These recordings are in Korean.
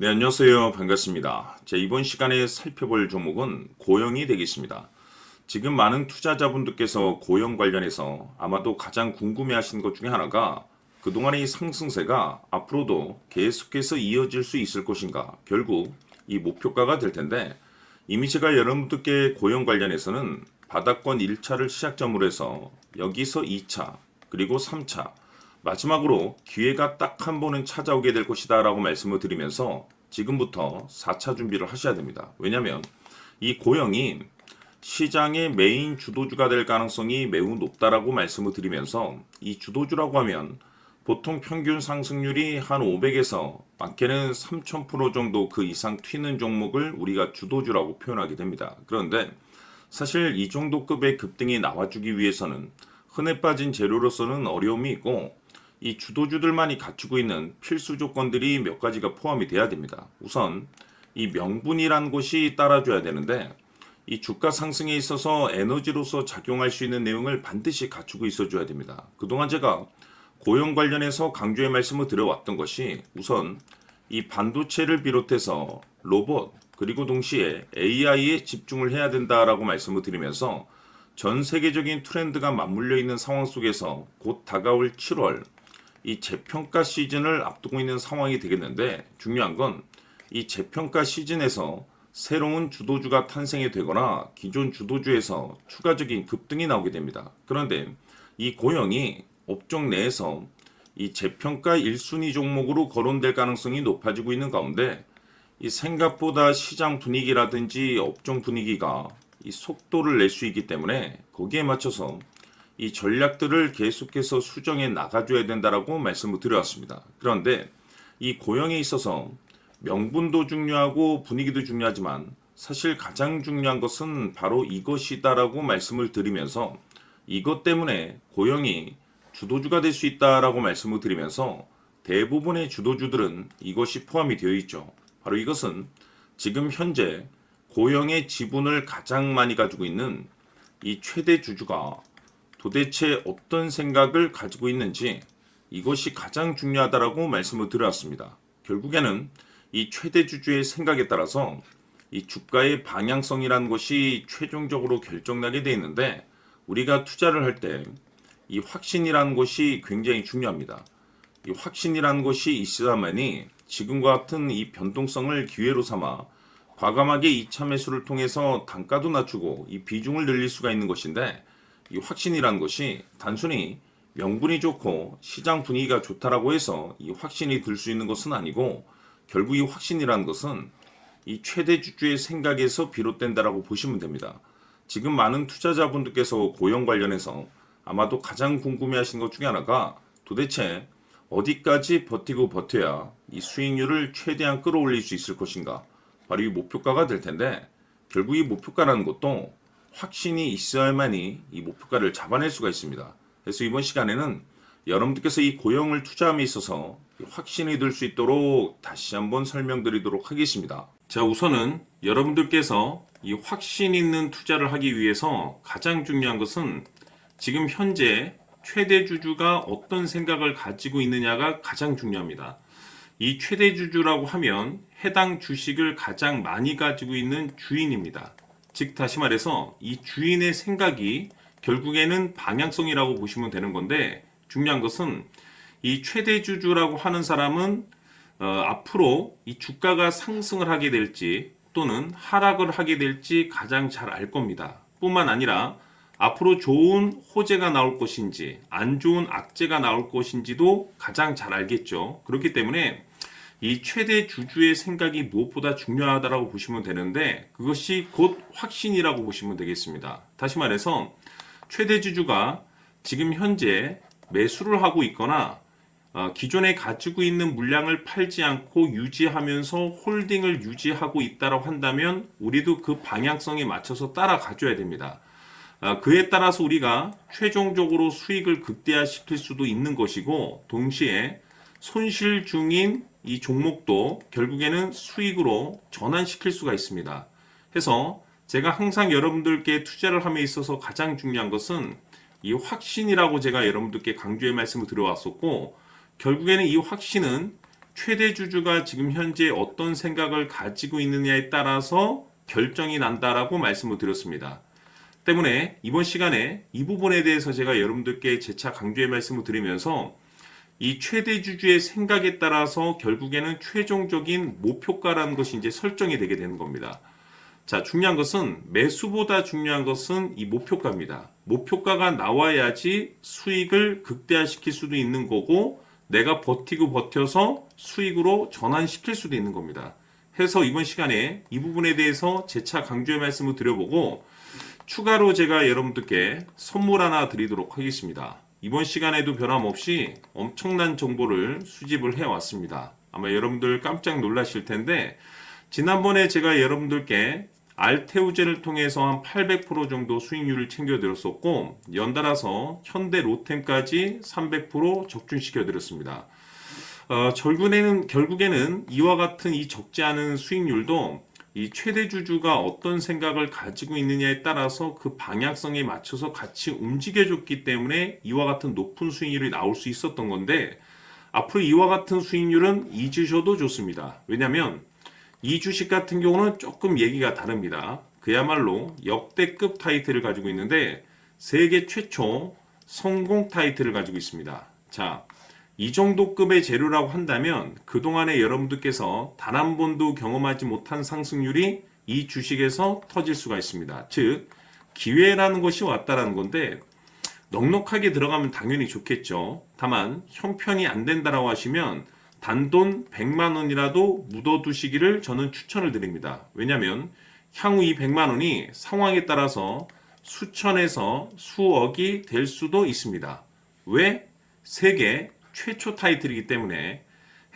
네, 안녕하세요. 반갑습니다. 이번 시간에 살펴볼 종목은 고영이 되겠습니다. 지금 많은 투자자분들께서 고영 관련해서 아마도 가장 궁금해 하시는 것 중에 하나가 그동안의 이 상승세가 앞으로도 계속해서 이어질 수 있을 것인가, 결국 이 목표가가 될 텐데, 이미 제가 여러분들께 고영 관련해서는 바닥권 1차를 시작점으로 해서 여기서 2차, 그리고 3차, 마지막으로 기회가 딱 한 번은 찾아오게 될 것이다 라고 말씀을 드리면서 지금부터 4차 준비를 하셔야 됩니다. 왜냐하면 이 고영이 시장의 메인 주도주가 될 가능성이 매우 높다라고 말씀을 드리면서, 이 주도주라고 하면 보통 평균 상승률이 한 500에서 많게는 3000% 정도 그 이상 튀는 종목을 우리가 주도주라고 표현하게 됩니다. 그런데 사실 이 정도 급의 급등이 나와주기 위해서는 흔해 빠진 재료로서는 어려움이 있고, 이 주도주들만이 갖추고 있는 필수 조건들이 몇 가지가 포함이 돼야 됩니다. 우선 이 명분이란 것이 따라줘야 되는데, 이 주가 상승에 있어서 에너지로서 작용할 수 있는 내용을 반드시 갖추고 있어줘야 됩니다. 그동안 제가 고용 관련해서 강조의 말씀을 드려왔던 것이, 우선 이 반도체를 비롯해서 로봇, 그리고 동시에 AI에 집중을 해야 된다라고 말씀을 드리면서, 전 세계적인 트렌드가 맞물려 있는 상황 속에서 곧 다가올 7월 이 재평가 시즌을 앞두고 있는 상황이 되겠는데, 중요한 건 이 재평가 시즌에서 새로운 주도주가 탄생이 되거나 기존 주도주에서 추가적인 급등이 나오게 됩니다. 그런데 이 고영이 업종 내에서 이 재평가 1순위 종목으로 거론될 가능성이 높아지고 있는 가운데, 이 생각보다 시장 분위기라든지 업종 분위기가 이 속도를 낼 수 있기 때문에 거기에 맞춰서 이 전략들을 계속해서 수정해 나가줘야 된다라고 말씀을 드려왔습니다. 그런데 이 고영에 있어서 명분도 중요하고 분위기도 중요하지만 사실 가장 중요한 것은 바로 이것이다라고 말씀을 드리면서, 이것 때문에 고영이 주도주가 될 수 있다라고 말씀을 드리면서 대부분의 주도주들은 이것이 포함이 되어 있죠. 바로 이것은 지금 현재 고영의 지분을 가장 많이 가지고 있는 이 최대 주주가 도대체 어떤 생각을 가지고 있는지, 이것이 가장 중요하다라고 말씀을 드렸습니다. 결국에는 이 최대 주주의 생각에 따라서 이 주가의 방향성이라는 것이 최종적으로 결정나게 되어 있는데, 우리가 투자를 할 때 이 확신이라는 것이 굉장히 중요합니다. 이 확신이라는 것이 있어야만이 지금과 같은 이 변동성을 기회로 삼아 과감하게 2차 매수를 통해서 단가도 낮추고 이 비중을 늘릴 수가 있는 것인데, 이 확신이라는 것이 단순히 명분이 좋고 시장 분위기가 좋다라고 해서 이 확신이 들 수 있는 것은 아니고, 결국 이 확신이라는 것은 이 최대 주주의 생각에서 비롯된다라고 보시면 됩니다. 지금 많은 투자자분들께서 고용 관련해서 아마도 가장 궁금해하시는 것 중에 하나가, 도대체 어디까지 버티고 버텨야 이 수익률을 최대한 끌어올릴 수 있을 것인가, 바로 이 목표가가 될 텐데, 결국 이 목표가라는 것도 확신이 있어야만이 이 목표가를 잡아낼 수가 있습니다. 그래서 이번 시간에는 여러분들께서 이 고용을 투자함에 있어서 확신이 들 수 있도록 다시 한번 설명드리도록 하겠습니다. 자, 우선은 여러분들께서 이 확신 있는 투자를 하기 위해서 가장 중요한 것은 지금 현재 최대 주주가 어떤 생각을 가지고 있느냐가 가장 중요합니다. 이 최대 주주라고 하면 해당 주식을 가장 많이 가지고 있는 주인입니다. 즉 다시 말해서 이 주인의 생각이 결국에는 방향성이라고 보시면 되는 건데, 중요한 것은 이 최대 주주라고 하는 사람은 앞으로 이 주가가 상승을 하게 될지 또는 하락을 하게 될지 가장 잘 알 겁니다. 뿐만 아니라 앞으로 좋은 호재가 나올 것인지 안 좋은 악재가 나올 것인지도 가장 잘 알겠죠. 그렇기 때문에 이 최대 주주의 생각이 무엇보다 중요하다고 보시면 되는데, 그것이 곧 확신이라고 보시면 되겠습니다. 다시 말해서 최대 주주가 지금 현재 매수를 하고 있거나 기존에 가지고 있는 물량을 팔지 않고 유지하면서 홀딩을 유지하고 있다고 한다면 우리도 그 방향성에 맞춰서 따라가줘야 됩니다. 그에 따라서 우리가 최종적으로 수익을 극대화시킬 수도 있는 것이고, 동시에 손실 중인 이 종목도 결국에는 수익으로 전환시킬 수가 있습니다. 해서 제가 항상 여러분들께 투자를 함에 있어서 가장 중요한 것은 이 확신이라고 제가 여러분들께 강조의 말씀을 드려왔었고, 결국에는 이 확신은 최대 주주가 지금 현재 어떤 생각을 가지고 있느냐에 따라서 결정이 난다라고 말씀을 드렸습니다. 때문에 이번 시간에 이 부분에 대해서 제가 여러분들께 재차 강조의 말씀을 드리면서 이 최대 주주의 생각에 따라서 결국에는 최종적인 목표가라는 것이 이제 설정이 되게 되는 겁니다. 자, 중요한 것은 매수보다 중요한 것은 이 목표가입니다. 목표가가 나와야지 수익을 극대화시킬 수도 있는 거고 내가 버티고 버텨서 수익으로 전환시킬 수도 있는 겁니다. 해서 이번 시간에 이 부분에 대해서 재차 강조의 말씀을 드려보고 추가로 제가 여러분들께 선물 하나 드리도록 하겠습니다. 이번 시간에도 변함없이 엄청난 정보를 수집을 해왔습니다. 아마 여러분들 깜짝 놀라실 텐데 지난번에 제가 여러분들께 알테우젠을 통해서 한 800% 정도 수익률을 챙겨드렸었고 연달아서 현대 로템까지 300% 적중시켜드렸습니다. 결국에는 이와 같은 이 적지 않은 수익률도 이 최대 주주가 어떤 생각을 가지고 있느냐에 따라서 그 방향성에 맞춰서 같이 움직여줬기 때문에 이와 같은 높은 수익률이 나올 수 있었던 건데 앞으로 이와 같은 수익률은 잊으셔도 좋습니다. 왜냐하면 이 주식 같은 경우는 조금 얘기가 다릅니다. 그야말로 역대급 타이틀을 가지고 있는데 세계 최초 성공 타이틀을 가지고 있습니다. 자, 이 정도 급의 재료라고 한다면 그동안에 여러분들께서 단 한 번도 경험하지 못한 상승률이 이 주식에서 터질 수가 있습니다. 즉 기회라는 것이 왔다라는 건데 넉넉하게 들어가면 당연히 좋겠죠. 다만 형편이 안 된다라고 하시면 단돈 100만 원이라도 묻어두시기를 저는 추천을 드립니다. 왜냐하면 향후 이 100만 원이 상황에 따라서 수천에서 수억이 될 수도 있습니다. 왜? 세계 최초 타이틀이기 때문에.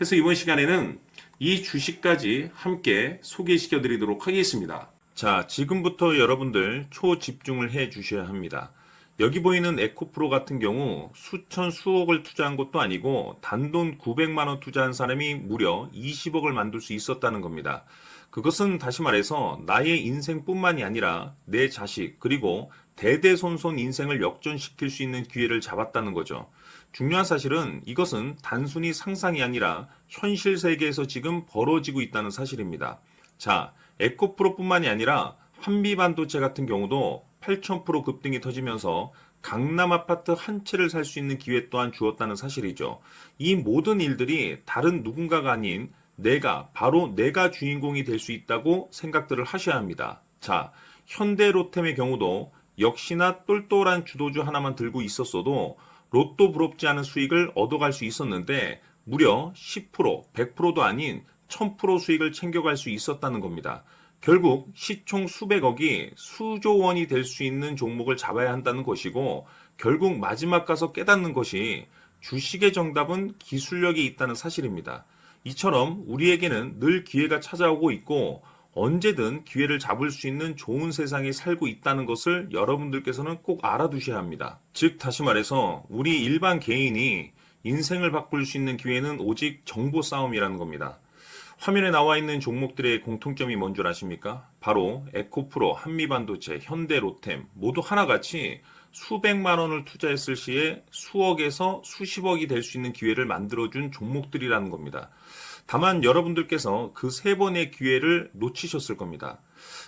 해서 이번 시간에는 이 주식까지 함께 소개시켜 드리도록 하겠습니다. 자, 지금부터 여러분들 초집중을 해 주셔야 합니다. 여기 보이는 에코프로 같은 경우 수천 수억을 투자한 것도 아니고 단돈 900만 원 투자한 사람이 무려 20억을 만들 수 있었다는 겁니다. 그것은 다시 말해서 나의 인생뿐만이 아니라 내 자식 그리고 대대손손 인생을 역전시킬 수 있는 기회를 잡았다는 거죠. 중요한 사실은 이것은 단순히 상상이 아니라 현실 세계에서 지금 벌어지고 있다는 사실입니다. 자, 에코프로뿐만이 아니라 한미반도체 같은 경우도 8,000% 급등이 터지면서 강남 아파트 한 채를 살 수 있는 기회 또한 주었다는 사실이죠. 이 모든 일들이 다른 누군가가 아닌 바로 내가 주인공이 될 수 있다고 생각들을 하셔야 합니다. 자, 현대로템의 경우도 역시나 똘똘한 주도주 하나만 들고 있었어도 로또 부럽지 않은 수익을 얻어갈 수 있었는데 무려 10%, 100%도 아닌 1000% 수익을 챙겨갈 수 있었다는 겁니다. 결국 시총 수백억이 수조 원이 될 수 있는 종목을 잡아야 한다는 것이고 결국 마지막 가서 깨닫는 것이 주식의 정답은 기술력이 있다는 사실입니다. 이처럼 우리에게는 늘 기회가 찾아오고 있고 언제든 기회를 잡을 수 있는 좋은 세상에 살고 있다는 것을 여러분들께서는 꼭 알아두셔야 합니다. 즉 다시 말해서 우리 일반 개인이 인생을 바꿀 수 있는 기회는 오직 정보 싸움이라는 겁니다. 화면에 나와 있는 종목들의 공통점이 뭔 줄 아십니까? 바로 에코프로, 한미반도체, 현대로템 모두 하나같이 수백만 원을 투자했을 시에 수억에서 수십억이 될 수 있는 기회를 만들어준 종목들이라는 겁니다. 다만 여러분들께서 그 세 번의 기회를 놓치셨을 겁니다.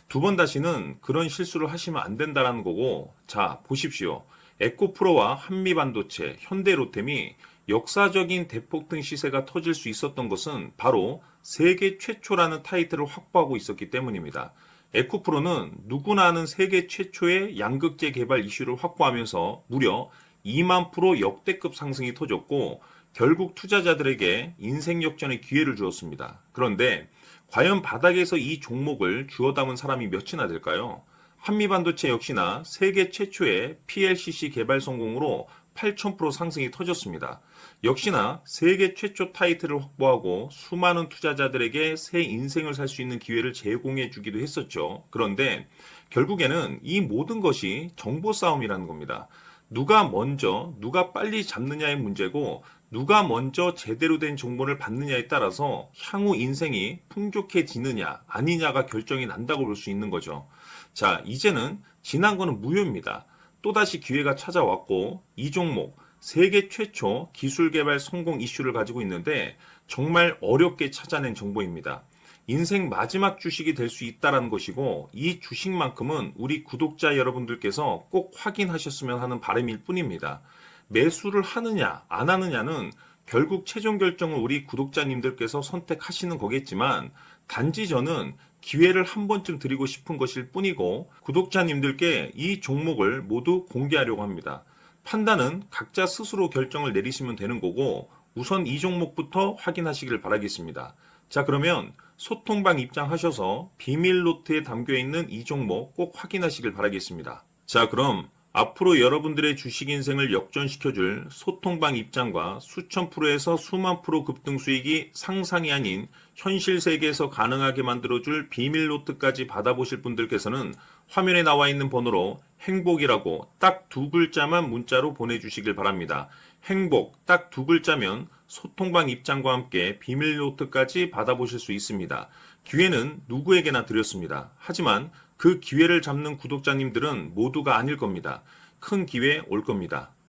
두 번 다시는 그런 실수를 하시면 안 된다는 거고 자 보십시오. 에코프로와 한미반도체, 현대로템이 역사적인 대폭등 시세가 터질 수 있었던 것은 바로 세계 최초라는 타이틀을 확보하고 있었기 때문입니다. 에코프로는 누구나 아는 세계 최초의 양극재 개발 이슈를 확보하면서 무려 2만 프로 역대급 상승이 터졌고 결국 투자자들에게 인생 역전의 기회를 주었습니다. 그런데 과연 바닥에서 이 종목을 주워 담은 사람이 몇이나 될까요? 한미반도체 역시나 세계 최초의 PLCC 개발 성공으로 8,000% 상승이 터졌습니다. 역시나 세계 최초 타이틀을 확보하고 수많은 투자자들에게 새 인생을 살 수 있는 기회를 제공해 주기도 했었죠. 그런데 결국에는 이 모든 것이 정보 싸움이라는 겁니다. 누가 먼저, 누가 빨리 잡느냐의 문제고 누가 먼저 제대로 된 정보를 받느냐에 따라서 향후 인생이 풍족해지느냐 아니냐가 결정이 난다고 볼 수 있는 거죠. 자, 이제는 지난 거는 무효입니다. 또다시 기회가 찾아왔고 이 종목 세계 최초 기술 개발 성공 이슈를 가지고 있는데 정말 어렵게 찾아낸 정보입니다. 인생 마지막 주식이 될 수 있다는 것이고 이 주식만큼은 우리 구독자 여러분들께서 꼭 확인하셨으면 하는 바람일 뿐입니다. 매수를 하느냐 안 하느냐는 결국 최종 결정을 우리 구독자님들께서 선택하시는 거겠지만 단지 저는 기회를 한 번쯤 드리고 싶은 것일 뿐이고 구독자님들께 이 종목을 모두 공개하려고 합니다. 판단은 각자 스스로 결정을 내리시면 되는 거고 우선 이 종목부터 확인하시길 바라겠습니다. 자, 그러면 소통방 입장하셔서 비밀 노트에 담겨 있는 이 종목 꼭 확인하시길 바라겠습니다. 자, 그럼 앞으로 여러분들의 주식 인생을 역전시켜줄 소통방 입장과 수천 프로에서 수만 프로 급등 수익이 상상이 아닌 현실 세계에서 가능하게 만들어줄 비밀 노트까지 받아보실 분들께서는 화면에 나와 있는 번호로 행복이라고 딱 두 글자만 문자로 보내주시길 바랍니다. 행복 딱 두 글자면 소통방 입장과 함께 비밀 노트까지 받아보실 수 있습니다. 기회는 누구에게나 드렸습니다. 하지만 그 기회를 잡는 구독자님들은 모두가 아닐 겁니다. 큰 기회 올 겁니다.